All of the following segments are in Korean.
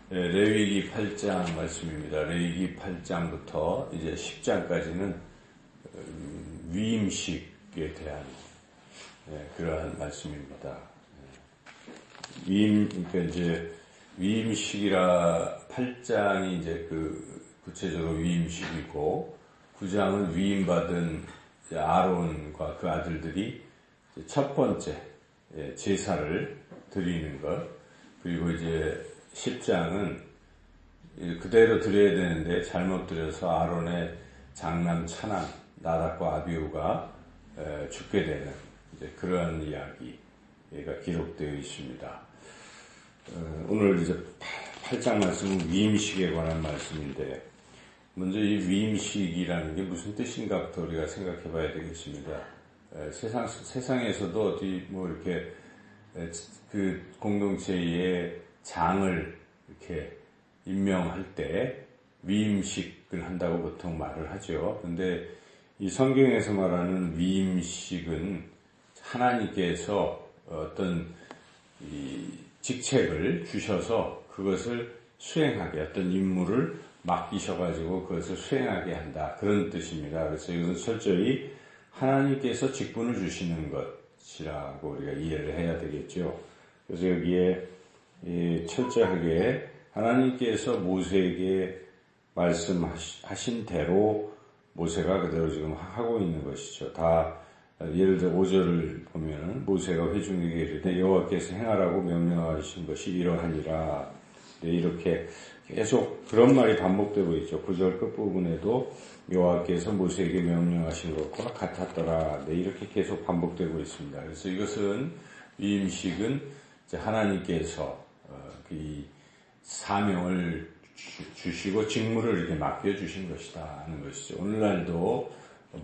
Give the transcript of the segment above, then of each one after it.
레위기 8장 말씀입니다. 레위기 8장부터 이제 10장까지는 위임식에 대한 그러한 말씀입니다. 그러니까 이제 위임식이라 8장이 이제 구체적으로 위임식이고 9장은 위임받은 아론과 그 아들들이 첫 번째 제사를 드리는 것, 그리고 이제 10장은 그대로 드려야 되는데 잘못 드려서 아론의 장남 차남 나답과 아비후가 죽게 되는 이제 그러한 이야기가 기록되어 있습니다. 오늘 이제 8장 말씀은 위임식에 관한 말씀인데, 먼저 이 위임식이라는 게 무슨 뜻인가부터 우리가 생각해 봐야 되겠습니다. 세상에서도 어디 이렇게 그 공동체의 장을 이렇게 임명할 때 위임식을 한다고 보통 말을 하죠. 그런데 이 성경에서 말하는 위임식은 하나님께서 어떤 이 직책을 주셔서 그것을 수행하게, 어떤 임무를 맡기셔가지고 그것을 수행하게 한다, 그런 뜻입니다. 그래서 이것은 철저히 하나님께서 직분을 주시는 것이라고 우리가 이해를 해야 되겠죠. 그래서 여기에 철저하게 하나님께서 모세에게 말씀하신 대로 모세가 그대로 지금 하고 있는 것이죠. 다 예를 들어 5절을 보면은 모세가 회중에게 이르되 여호와께서 행하라고 명령하신 것이 이러하니라. 네, 이렇게 계속 그런 말이 반복되고 있죠. 9절 끝부분에도 여호와께서 모세에게 명령하신 것과 같았더라. 네, 이렇게 계속 반복되고 있습니다. 그래서 이것은 위임식은 하나님께서 이 사명을 주시고 직무를 이렇게 맡겨주신 것이다 하는 것이죠. 오늘날도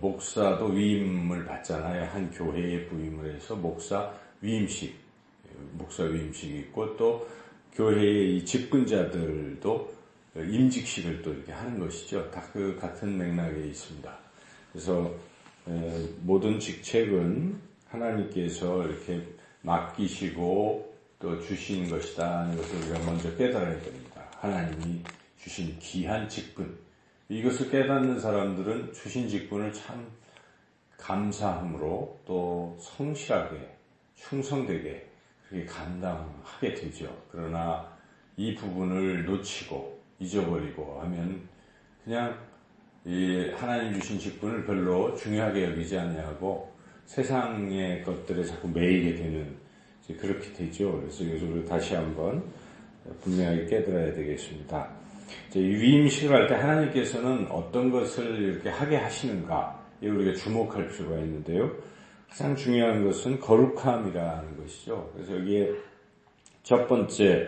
목사도 위임을 받잖아요. 한 교회에 부임을 해서 목사 위임식이 있고, 또 교회의 이 직분자들도 임직식을 또 이렇게 하는 것이죠. 다 그 같은 맥락에 있습니다. 그래서 모든 직책은 하나님께서 이렇게 맡기시고 또 주신 것이다 하는 것을 우리가 먼저 깨달아야 됩니다. 하나님이 주신 귀한 직분, 이것을 깨닫는 사람들은 주신 직분을 참 감사함으로 또 성실하게 충성되게 그렇게 감당하게 되죠. 그러나 이 부분을 놓치고 잊어버리고 하면 그냥 이 하나님 주신 직분을 별로 중요하게 여기지 않냐고 세상의 것들에 자꾸 매이게 되는, 그렇게 되죠. 그래서 이것을 다시 한번 분명하게 깨달아야 되겠습니다. 이 위임식을 할 때 하나님께서는 어떤 것을 이렇게 하게 하시는가에 우리가 주목할 필요가 있는데요. 가장 중요한 것은 거룩함이라는 것이죠. 그래서 여기에 첫 번째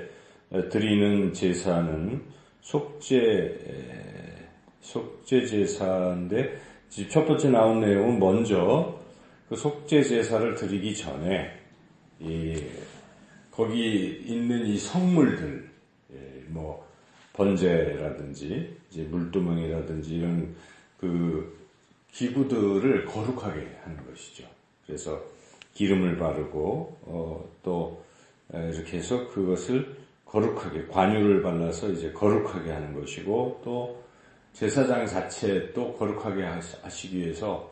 드리는 제사는 속죄 제사인데, 첫 번째 나온 내용은 먼저 그 속죄 제사를 드리기 전에 거기 있는 이 성물들, 번제라든지 이제 물두멍이라든지 이런 그 기구들을 거룩하게 하는 것이죠. 그래서 기름을 바르고 또 이렇게 해서 그것을 거룩하게, 관유를 발라서 이제 거룩하게 하는 것이고, 또 제사장 자체도 거룩하게 하시기 위해서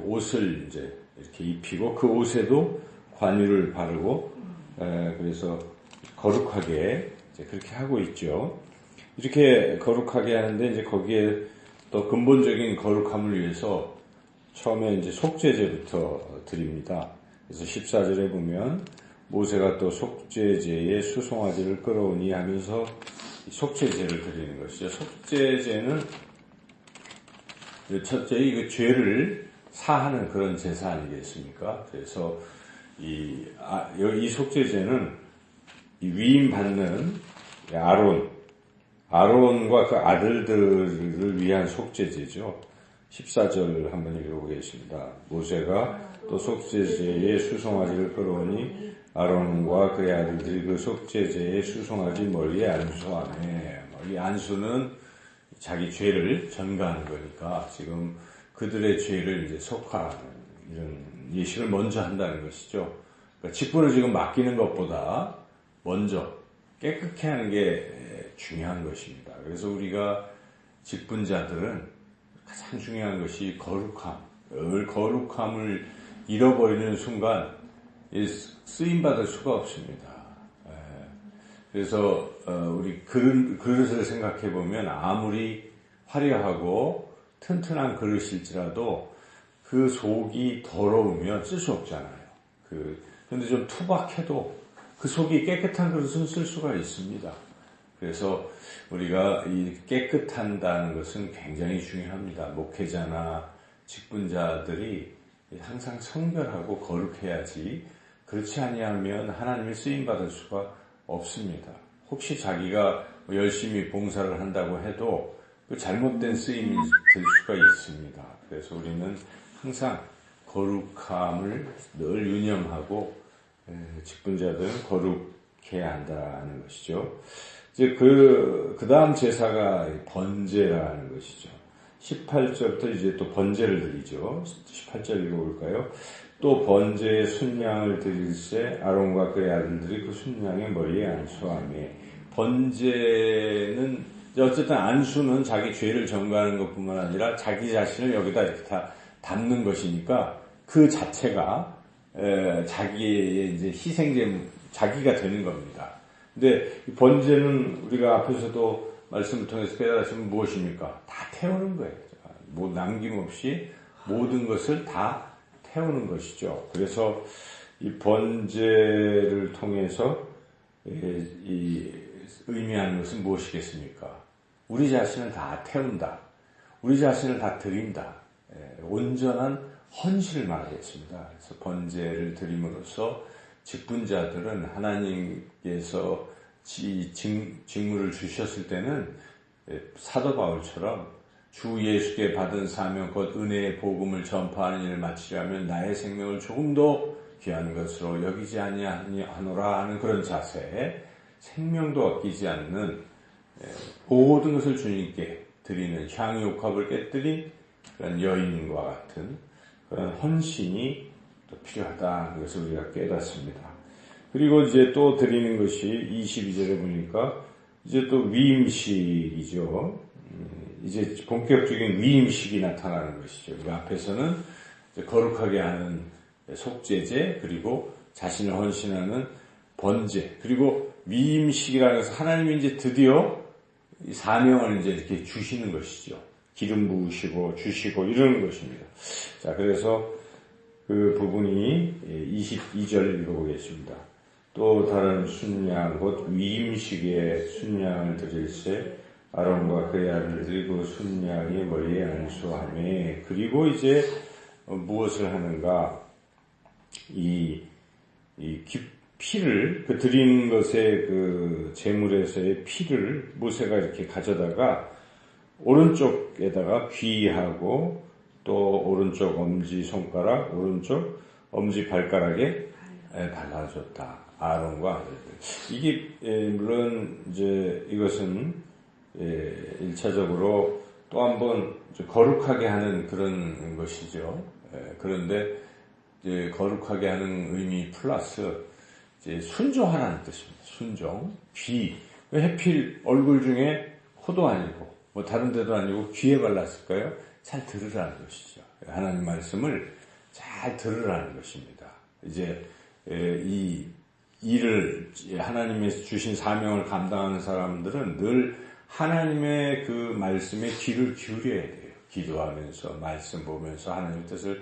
옷을 이제 이렇게 입히고 그 옷에도 관유를 바르고 그래서 거룩하게 이제 그렇게 하고 있죠. 이렇게 거룩하게 하는데 이제 거기에 또 근본적인 거룩함을 위해서 처음에 이제 속죄제부터 드립니다. 그래서 14절에 보면 모세가 또 속죄제에 수송아지를 끌어오니 하면서 속죄제를 드리는 것이죠. 속죄제는 첫째 이 죄를 사하는 그런 제사 아니겠습니까? 그래서 이 속죄제는 이 위임 받는 아론과 그 아들들을 위한 속죄제죠. 14절 한번 읽어보겠습니다. 모세가 또 속죄제에 수송아지를 끌어오니 아론과 그의 아들들이 그 속죄제에 수송아지 멀리에 안수하네. 이 안수는 자기 죄를 전가하는 거니까 지금 그들의 죄를 이제 속하는 이런 예식을 먼저 한다는 것이죠. 그러니까 직분을 지금 맡기는 것보다 먼저 깨끗게 하는 게 중요한 것입니다. 그래서 우리가 직분자들은 가장 중요한 것이 거룩함을 잃어버리는 순간 쓰임받을 수가 없습니다. 그래서 우리 그릇을 생각해 보면 아무리 화려하고 튼튼한 그릇일지라도 그 속이 더러우면 쓸 수 없잖아요. 그런데 좀 투박해도 그 속이 깨끗한 그릇은 쓸 수가 있습니다. 그래서 우리가 이 깨끗한다는 것은 굉장히 중요합니다. 목회자나 직분자들이 항상 성별하고 거룩해야지, 그렇지 아니하면 하나님의 쓰임받을 수가 없습니다. 혹시 자기가 열심히 봉사를 한다고 해도 그 잘못된 쓰임이 될 수가 있습니다. 그래서 우리는 항상 거룩함을 늘 유념하고 직분자들은 거룩해야 한다는 것이죠. 이제 그 다음 제사가 번제라는 것이죠. 18절부터 이제 또 번제를 드리죠. 18절 읽어볼까요? 또 번제의 순양을 드릴새 아론과 그의 아들들이 그 순양의 머리에 안수하며. 번제는 어쨌든 안수는 자기 죄를 전가하는 것뿐만 아니라 자기 자신을 여기다 이렇게 다 담는 것이니까 그 자체가 자기의 이제 희생제, 자기가 되는 겁니다. 근데 이 번제는 우리가 앞에서도 말씀을 통해서 깨달았으면 무엇입니까? 다 태우는 거예요. 뭐 남김없이 모든 것을 다 태우는 것이죠. 그래서 이 번제를 통해서 이 의미하는 것은 무엇이겠습니까? 우리 자신을 다 태운다. 우리 자신을 다 드린다. 온전한 헌신을 말하겠습니다. 그래서 번제를 드림으로써 직분자들은 하나님께서 직무를 주셨을 때는 사도 바울처럼 주 예수께 받은 사명 곧 은혜의 복음을 전파하는 일을 마치려면 나의 생명을 조금 더 귀한 것으로 여기지 아니하노라 하는 그런 자세에 생명도 아끼지 않는 모든 것을 주님께 드리는 향유옥합을 깨뜨린 그런 여인과 같은 그런 헌신이 또 필요하다. 그것을 우리가 깨닫습니다. 그리고 이제 또 드리는 것이 22절에 보니까 이제 또 위임식이죠. 이제 본격적인 위임식이 나타나는 것이죠. 그 앞에서는 거룩하게 하는 속죄제, 그리고 자신을 헌신하는 번제, 그리고 위임식이라는 것은 하나님이 이제 드디어 사명을 이제 이렇게 주시는 것이죠. 기름 부으시고 주시고 이러는 것입니다. 자, 그래서 그 부분이 22절 읽어보겠습니다. 또 다른 순양 곧 위임식의 순양을 드릴새 아론과 그의 아들들이 그 순양의 머리에 안수하며. 그리고 이제 무엇을 하는가? 이 피를, 그 드린 것의 그 제물에서의 피를 모세가 이렇게 가져다가 오른쪽에다가 귀하고 또 오른쪽 엄지 손가락, 오른쪽 엄지 발가락에 발라줬다. 아론과 아들들. 이게 물론 이제 이것은 1차적으로 또 한번 거룩하게 하는 그런 것이죠. 그런데 이제 거룩하게 하는 의미 플러스 이제 순종하라는 뜻입니다. 순종. 귀. 왜 해필 얼굴 중에 코도 아니고 뭐 다른 데도 아니고 귀에 발랐을까요? 잘 들으라는 것이죠. 하나님 말씀을 잘 들으라는 것입니다. 이제 이 일을 하나님의 주신 사명을 감당하는 사람들은 늘 하나님의 그 말씀에 귀를 기울여야 돼요. 기도하면서 말씀 보면서 하나님의 뜻을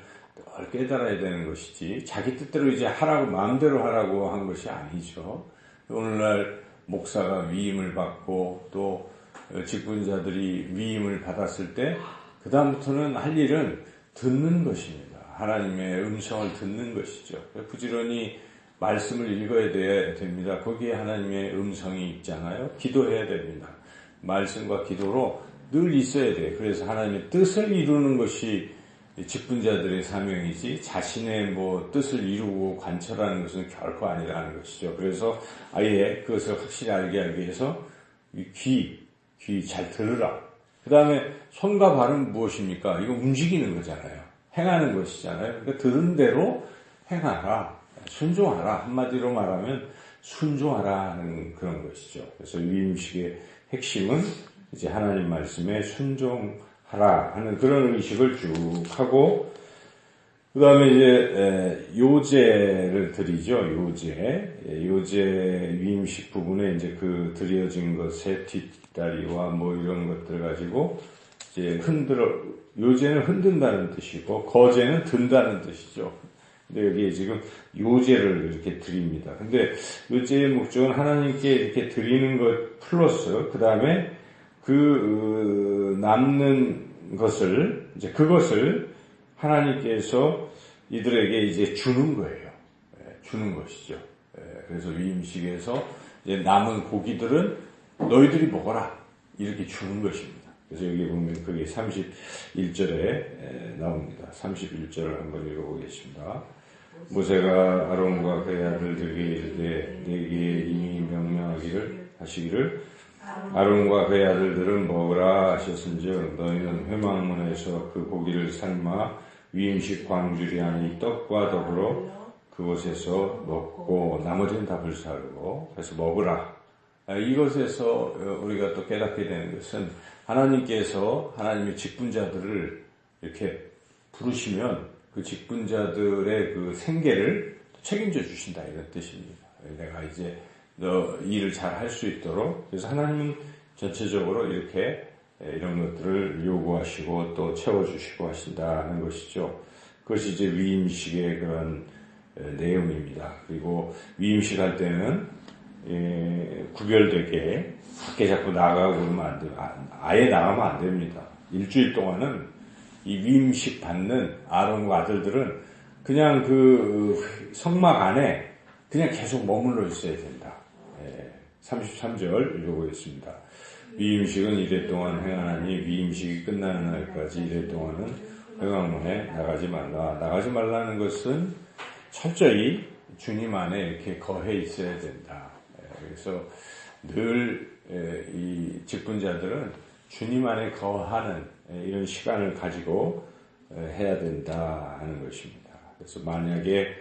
늘 깨달아야 되는 것이지 자기 뜻대로 이제 하라고 마음대로 하라고 한 것이 아니죠. 오늘날 목사가 위임을 받고 또 직분자들이 위임을 받았을 때 그 다음부터는 할 일은 듣는 것입니다. 하나님의 음성을 듣는 것이죠. 부지런히 말씀을 읽어야 됩니다. 거기에 하나님의 음성이 있잖아요. 기도해야 됩니다. 말씀과 기도로 늘 있어야 돼요. 그래서 하나님의 뜻을 이루는 것이 직분자들의 사명이지 자신의 뭐 뜻을 이루고 관철하는 것은 결코 아니라는 것이죠. 그래서 아예 그것을 확실히 알게 하기 위해서 귀 잘 들으라. 그 다음에 손과 발은 무엇입니까? 이거 움직이는 거잖아요. 행하는 것이잖아요. 그러니까 들은 대로 행하라. 순종하라. 한마디로 말하면 순종하라 하는 그런 것이죠. 그래서 위임식의 핵심은 이제 하나님 말씀에 순종하라 하는 그런 의식을 쭉 하고, 그 다음에 이제 요제를 드리죠. 요제 위임식 부분에 이제 그 드려진 것의 뒷다리와 뭐 이런 것들 가지고 이제 요제는 흔든다는 뜻이고 거제는 든다는 뜻이죠. 근데 여기에 지금 요제를 이렇게 드립니다. 근데 요제의 목적은 하나님께 이렇게 드리는 것 플러스 그 다음에 그 남는 것을 이제 그것을 하나님께서 이들에게 이제 주는 거예요. 주는 것이죠. 그래서 위임식에서 이제 남은 고기들은 너희들이 먹어라 이렇게 주는 것입니다. 그래서 여기 보면 그게 31절에 나옵니다. 31절을 한번 읽어보겠습니다. 모세가 아론과 그의 아들들에게 이르되 내게 이미 명령하기를 하시기를 아론과 그의 아들들은 먹으라 하셨은즉 너희는 회막문에서 그 고기를 삶아 위임식 광주리 안에 이 떡과 더불어 그곳에서 먹고 나머지는 다 불사르고 그래서 먹으라. 이것에서 우리가 또 깨닫게 되는 것은 하나님께서 하나님의 직분자들을 이렇게 부르시면 그 직분자들의 그 생계를 책임져 주신다 이런 뜻입니다. 내가 이제 너 일을 잘 할 수 있도록 그래서 하나님은 전체적으로 이렇게 이런 것들을 요구하시고 또 채워주시고 하신다는 것이죠. 그것이 이제 위임식의 그런 내용입니다. 그리고 위임식 할 때는 구별되게 밖에 자꾸 나가고 그러면 안 돼요. 아예 나가면 안 됩니다. 일주일 동안은 이 위임식 받는 아론과 아들들은 그냥 그 성막 안에 그냥 계속 머물러 있어야 된다. 33절 읽어보겠습니다. 위임식은 이래 동안 행하나니 위임식이 끝나는 날까지 이래 동안은 회막문에 나가지 말라. 나가지 말라는 것은 철저히 주님 안에 이렇게 거해 있어야 된다. 그래서 늘 이 직분자들은 주님 안에 거하는 이런 시간을 가지고 해야 된다 하는 것입니다. 그래서 만약에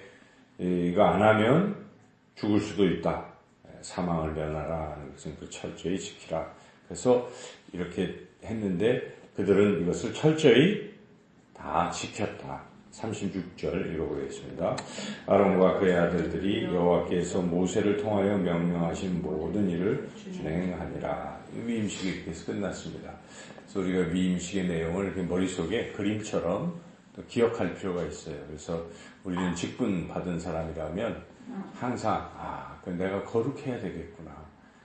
이거 안 하면 죽을 수도 있다. 사망을 면하라 하는 것은 그 철저히 지키라. 그래서 이렇게 했는데 그들은 이것을 철저히 다 지켰다. 36절 읽어보겠습니다. 아론과 그의 아들들이 여호와께서 모세를 통하여 명령하신 모든 일을 준행하니라. 위임식이 이렇게 해서 끝났습니다. 그래서 우리가 위임식의 내용을 이렇게 머릿속에 그림처럼 또 기억할 필요가 있어요. 그래서 우리는 직분 받은 사람이라면 항상 내가 거룩해야 되겠구나.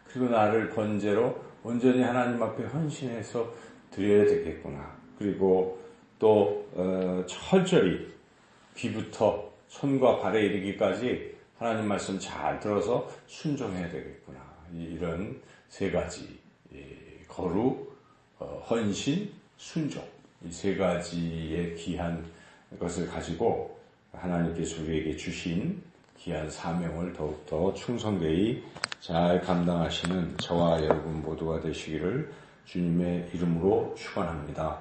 그리고 나를 번제로 온전히 하나님 앞에 헌신해서 드려야 되겠구나. 그리고 또 철저히 귀부터 손과 발에 이르기까지 하나님 말씀 잘 들어서 순종해야 되겠구나. 이런 세 가지 거룩, 헌신, 순종 이 세 가지의 귀한 것을 가지고 하나님께서 우리에게 주신 귀한 사명을 더욱더 충성되이 잘 감당하시는 저와 여러분 모두가 되시기를 주님의 이름으로 축원합니다.